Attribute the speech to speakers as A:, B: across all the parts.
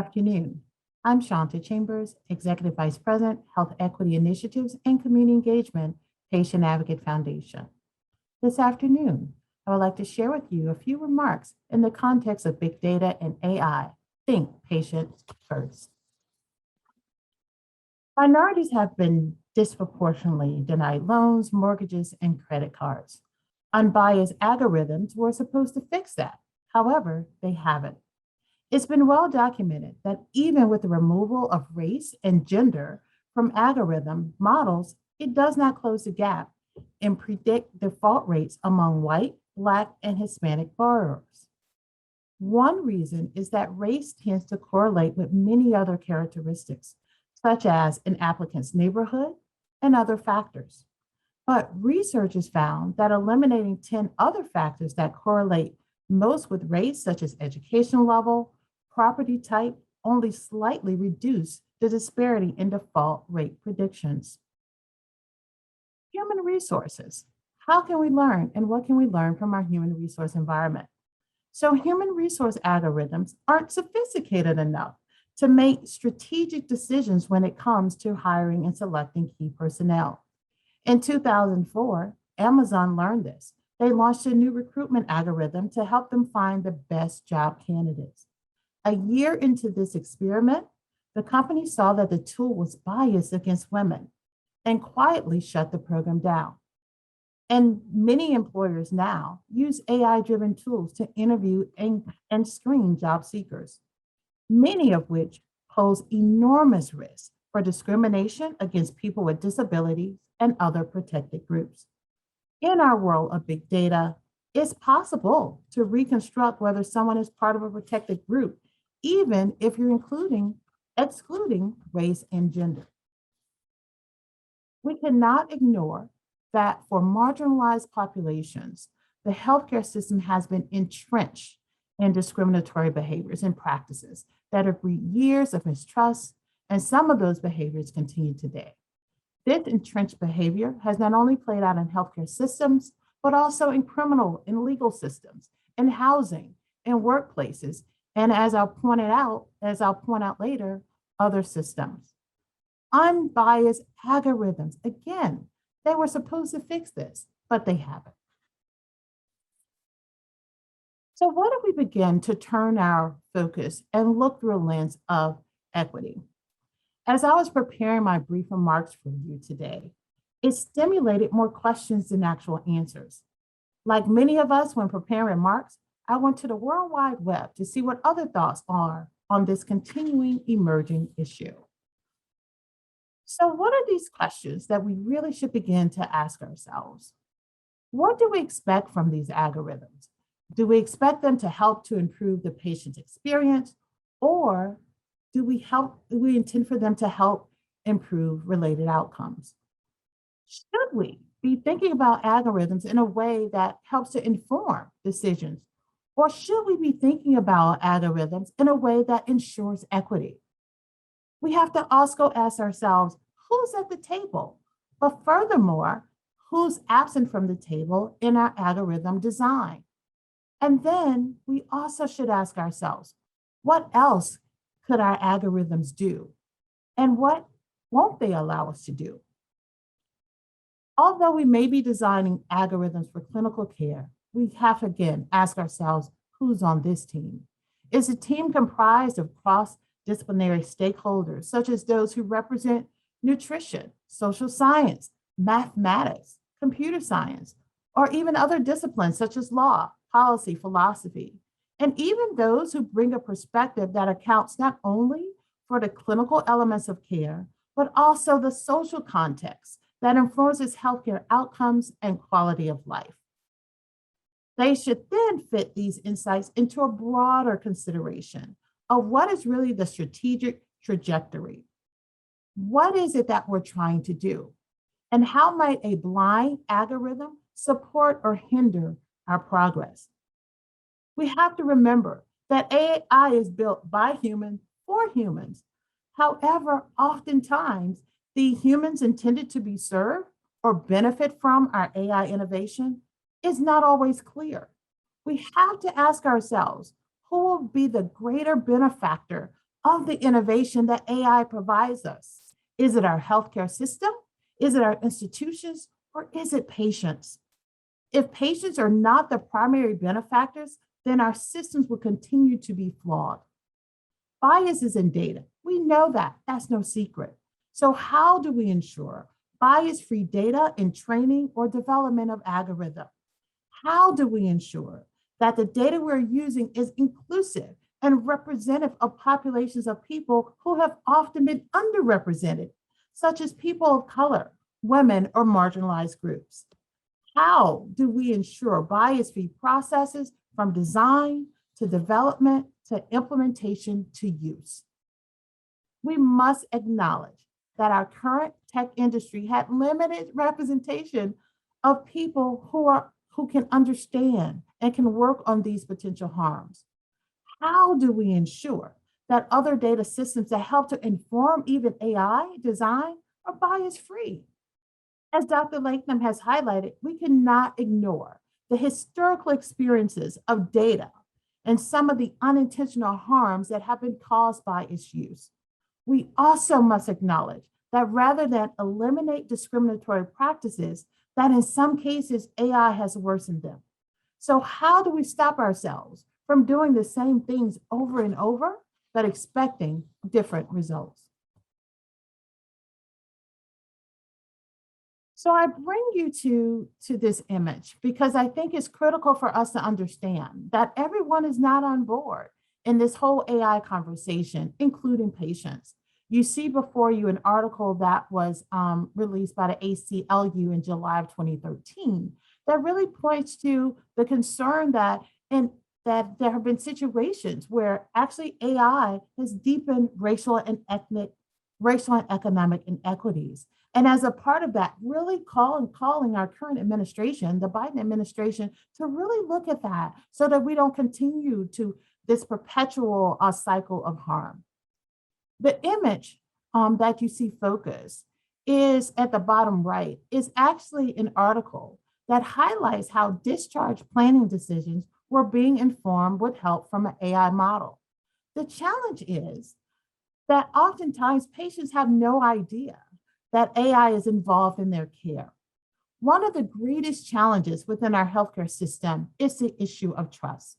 A: afternoon. I'm Shonta Chambers, Executive Vice President, Health Equity Initiatives and Community Engagement, Patient Advocate Foundation. This afternoon, I would like to share with you a few remarks in the context of big data and AI. Think patient first. Minorities have been disproportionately denied loans, mortgages, and credit cards. Unbiased algorithms were supposed to fix that. However, they haven't. It's been well documented that even with the removal of race and gender from algorithm models, it does not close the gap and predict default rates among white, Black, and Hispanic borrowers. One reason is that race tends to correlate with many other characteristics, such as an applicant's neighborhood and other factors. But researchers found that eliminating 10 other factors that correlate most with race, such as education level, property type, only slightly reduce the disparity in default rate predictions. Human resources. How can we learn and what can we learn from our human resource environment? So human resource algorithms aren't sophisticated enough to make strategic decisions when it comes to hiring and selecting key personnel. In 2004, Amazon learned this. They launched a new recruitment algorithm to help them find the best job candidates. A year into this experiment, the company saw that the tool was biased against women and quietly shut the program down. And many employers now use AI-driven tools to interview and screen job seekers, many of which pose enormous risk for discrimination against people with disabilities and other protected groups. In our world of big data, it's possible to reconstruct whether someone is part of a protected group, even if you're excluding race and gender. We cannot ignore that for marginalized populations, the healthcare system has been entrenched in discriminatory behaviors and practices that have breed years of mistrust, and some of those behaviors continue today. This entrenched behavior has not only played out in healthcare systems, but also in criminal and legal systems, in housing, in workplaces, and as I'll point out later, other systems. Unbiased algorithms, again, they were supposed to fix this, but they haven't. So what if we begin to turn our focus and look through a lens of equity? As I was preparing my brief remarks for you today, it stimulated more questions than actual answers. Like many of us, when preparing remarks, I went to the World Wide Web to see what other thoughts are on this continuing emerging issue. So what are these questions that we really should begin to ask ourselves? What do we expect from these algorithms? Do we expect them to help to improve the patient's experience, or do we intend for them to help improve related outcomes? Should we be thinking about algorithms in a way that helps to inform decisions? Or should we be thinking about algorithms in a way that ensures equity? We have to also ask ourselves, who's at the table? But furthermore, who's absent from the table in our algorithm design? And then we also should ask ourselves, what else could our algorithms do? And what won't they allow us to do? Although we may be designing algorithms for clinical care, we have to again ask ourselves, who's on this team? Is the team comprised of cross-disciplinary stakeholders, such as those who represent nutrition, social science, mathematics, computer science, or even other disciplines such as law, policy, philosophy, and even those who bring a perspective that accounts not only for the clinical elements of care, but also the social context that influences healthcare outcomes and quality of life. They should then fit these insights into a broader consideration of what is really the strategic trajectory. What is it that we're trying to do? And how might a blind algorithm support or hinder our progress? We have to remember that AI is built by humans for humans. However, oftentimes, the humans intended to be served or benefit from our AI innovation is not always clear. We have to ask ourselves, who will be the greater benefactor of the innovation that AI provides us? Is it our healthcare system? Is it our institutions? Or is it patients? If patients are not the primary benefactors, then our systems will continue to be flawed. Bias is in data. We know that. That's no secret. So, how do we ensure bias free data in training or development of algorithm? How do we ensure that the data we're using is inclusive and representative of populations of people who have often been underrepresented, such as people of color, women, or marginalized groups? How do we ensure bias-free processes from design to development to implementation to use? We must acknowledge that our current tech industry had limited representation of people who can understand and can work on these potential harms. How do we ensure that other data systems that help to inform even AI design are bias-free? As Dr. Latham has highlighted, we cannot ignore the historical experiences of data and some of the unintentional harms that have been caused by its use. We also must acknowledge that rather than eliminate discriminatory practices, that in some cases AI has worsened them. So how do we stop ourselves from doing the same things over and over, but expecting different results? So I bring you to this image because I think it's critical for us to understand that everyone is not on board in this whole AI conversation, including patients. You see before you an article that was released by the ACLU in July of 2013 that really points to the concern that there have been situations where actually AI has deepened racial and economic inequities. And as a part of that, really calling our current administration, the Biden administration, to really look at that so that we don't continue to this perpetual cycle of harm. The image that you see focused is at the bottom right, is actually an article that highlights how discharge planning decisions were being informed with help from an AI model. The challenge is that oftentimes patients have no idea that AI is involved in their care. One of the greatest challenges within our healthcare system is the issue of trust.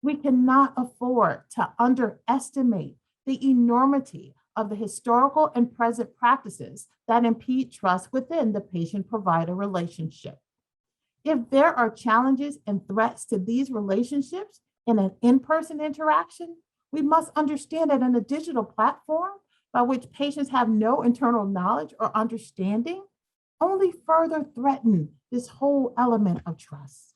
A: We cannot afford to underestimate the enormity of the historical and present practices that impede trust within the patient-provider relationship. If there are challenges and threats to these relationships in an in-person interaction, we must understand that in a digital platform by which patients have no internal knowledge or understanding only further threaten this whole element of trust.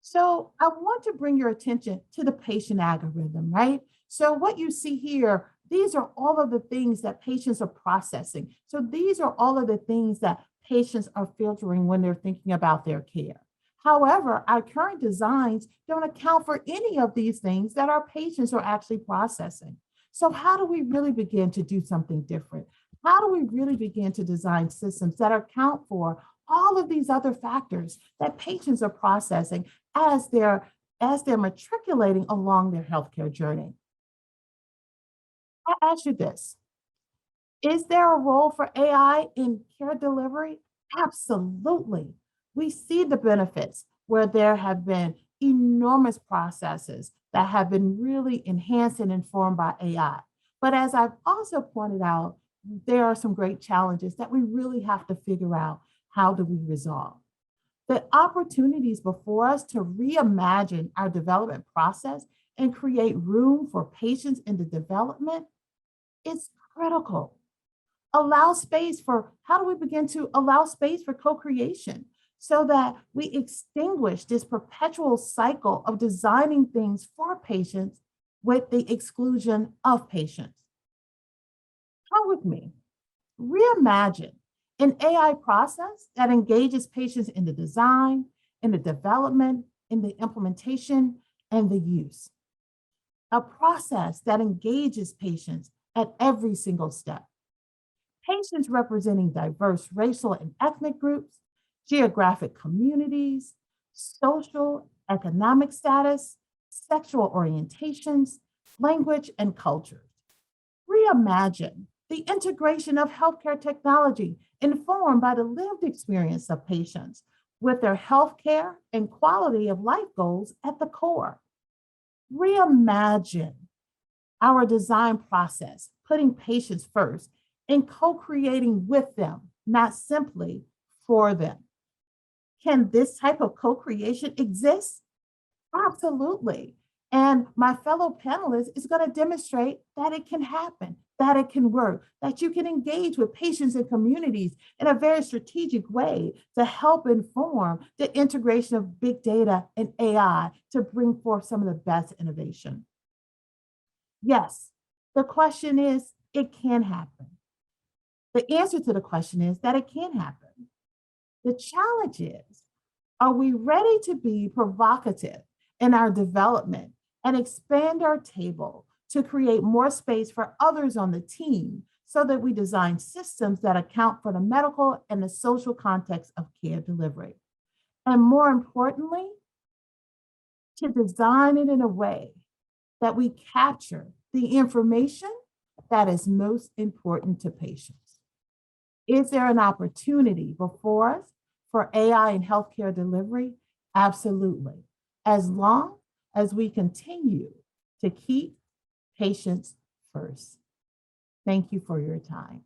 A: So I want to bring your attention to the patient algorithm, right? So what you see here, these are all of the things that patients are processing. So these are all of the things that patients are filtering when they're thinking about their care. However, our current designs don't account for any of these things that our patients are actually processing. So how do we really begin to do something different? How do we really begin to design systems that account for all of these other factors that patients are processing as they're matriculating along their healthcare journey? I ask you this: is there a role for AI in care delivery? Absolutely. We see the benefits where there have been enormous processes that have been really enhanced and informed by AI. But as I've also pointed out, there are some great challenges that we really have to figure out how do we resolve. The opportunities before us to reimagine our development process and create room for patients in the development is critical. How do we begin to allow space for co-creation so that we extinguish this perpetual cycle of designing things for patients with the exclusion of patients? Come with me. Reimagine an AI process that engages patients in the design, in the development, in the implementation, and the use. A process that engages patients at every single step. Patients representing diverse racial and ethnic groups, geographic communities, social, economic status, sexual orientations, language, and cultures. Reimagine the integration of healthcare technology informed by the lived experience of patients with their healthcare and quality of life goals at the core. Reimagine our design process, putting patients first and co-creating with them, not simply for them. Can this type of co-creation exist? Absolutely. And my fellow panelists is going to demonstrate that it can happen, that it can work, that you can engage with patients and communities in a very strategic way to help inform the integration of big data and AI to bring forth some of the best innovation. Yes, the question is, it can happen. The answer to the question is that it can happen. The challenge is, are we ready to be provocative in our development and expand our table to create more space for others on the team so that we design systems that account for the medical and the social context of care delivery? And more importantly, to design it in a way that we capture the information that is most important to patients. Is there an opportunity before us for AI in healthcare delivery? Absolutely, as long as we continue to keep patients first. Thank you for your time.